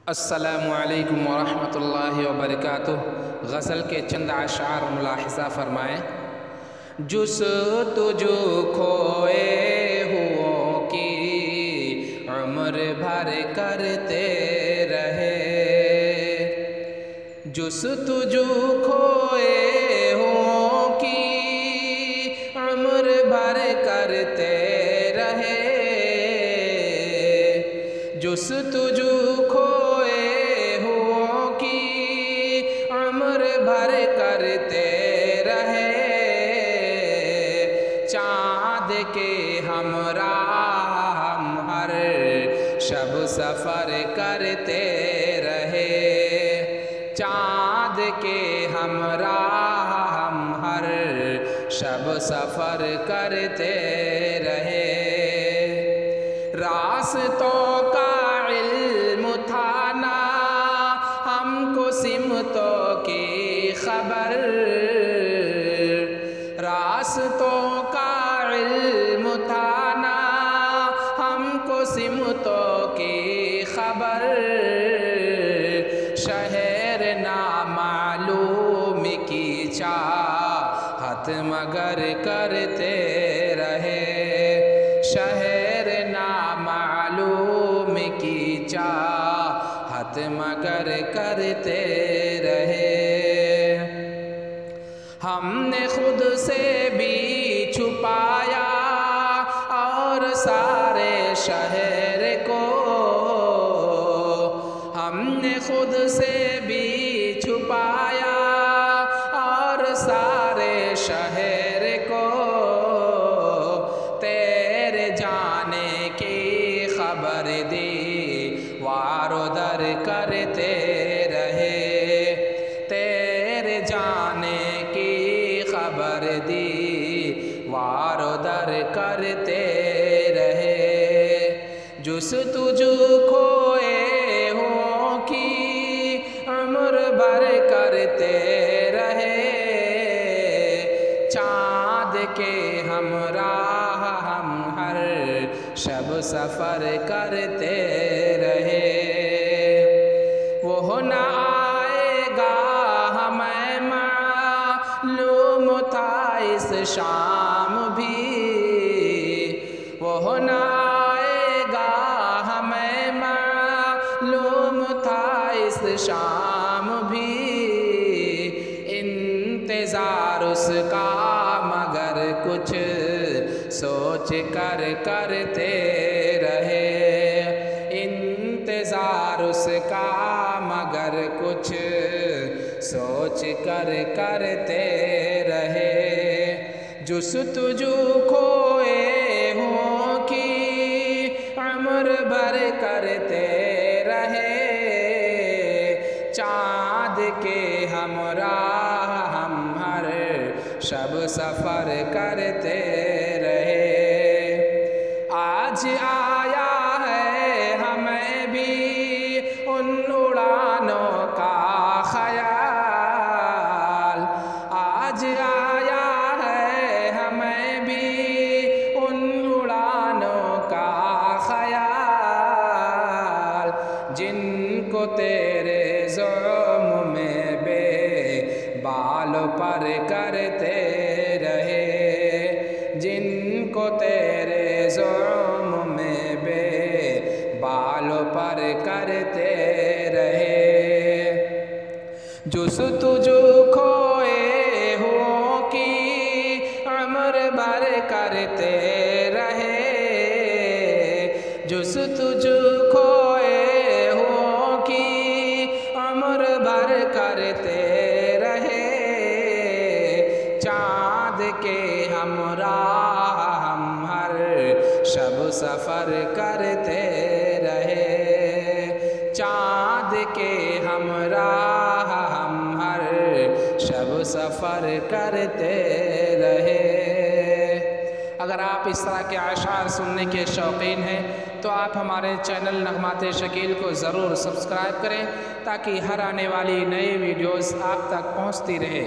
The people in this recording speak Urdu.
السلام علیکم ورحمۃ اللہ وبرکاتہ۔ غزل کے چند اشعار ملاحظہ فرمائیں۔ جستجو کھوئے ہوں کی عمر بھر کرتے رہے، جستجو کھوئے ہوں کی عمر بھر کرتے رہے، جستجو بھر کرتے رہے، چاند کے ہمراہ ہم ہر شب سفر کرتے رہے، چاند کے ہمراہ ہم ہر شب سفر کرتے رہے، راستوں کا علم تھا نا ہم کو سمتوں کی خبر، راستوں کا علم تھا نا ہم کو سمتوں کی خبر، شہر نامعلوم کی چاہت مگر کرتے رہے، شہر نامعلوم کی چاہت مگر کرتے رہے، ہم نے خود سے بھی چھپایا اور سارے شہر کو، ہم نے خود سے بھی چھپایا اور سارے شہر کو، تیرے جانے کی خبر دی وار و در کرتے رہے، تیرے جانے کی خبر دی وار و در کرتے رہے، جستجو کھوئے ہوں کی عمر بھر کرتے رہے، چاند کے ہمراہ ہم ہر شب سفر کرتے رہے، وہ نہ آئے گا ہمیں معلوم تھا اس شام بھی، وہ نہ آئے گا ہمیں معلوم تھا اس شام بھی، انتظار اس کا مگر کچھ سوچ کر کرتے رہے، انتظار اس کا مگر کچھ سوچ کر کرتے رہے، جستجو کھوئے ہوں کی عمر بھر کرتے رہے، چاند کے ہمراہ ہم ہر شب سفر کرتے رہے، آج آیا ہے ہمیں بھی ان اڑانوں کا خیال، آج آیا ہے ہمیں بھی ان اڑانوں کا خیال، جن کو تیرے زعم میں بے بال پر کرتے رہے، جن کو تیرے زعم میں بے بال پر کرتے رہے، جستجو کھوئے ہوں کی عمر بھر کرتے رہے، جستجو کھوئے ہوں کی عمر بھر کرتے رہے، چاند کے ہمراہ ہم ہر شب سفر کرتے رہے، چاند کے ہمراہ ہم ہر شب سفر کرتے رہے۔ اگر آپ اس طرح کے اشعار سننے کے شوقین ہیں تو آپ ہمارے چینل نغمات شکیل کو ضرور سبسکرائب کریں تاکہ ہر آنے والی نئی ویڈیوز آپ تک پہنچتی رہے۔